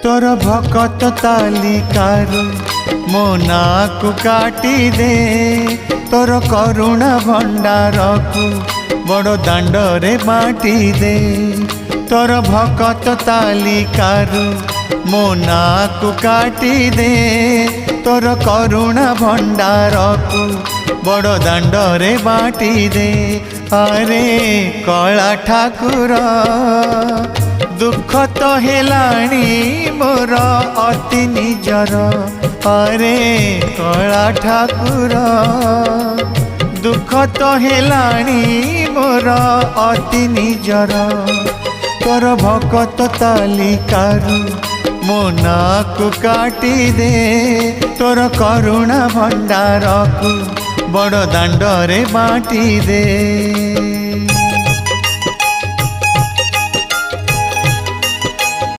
तोर भकत तालिकारु मो नाकु काटी दे तोर करुणा भंडार को बड़ दांडरे बाटी दे तोर भकत तालिकारु मो नाकु काटी दे तोर करुणा भंडार को बड़ दांडरे बाटी दे। अरे कला ठाकुर दुख तो हेलाणी मोर अति निजर। अरे कला ठाकुर दुख तो हेलाणी मोर अति निजर। तोर भकत तालिकारु मो नाकु काटी दे तोर करुणा भंडार को बड़ दांडरे बाटी दे।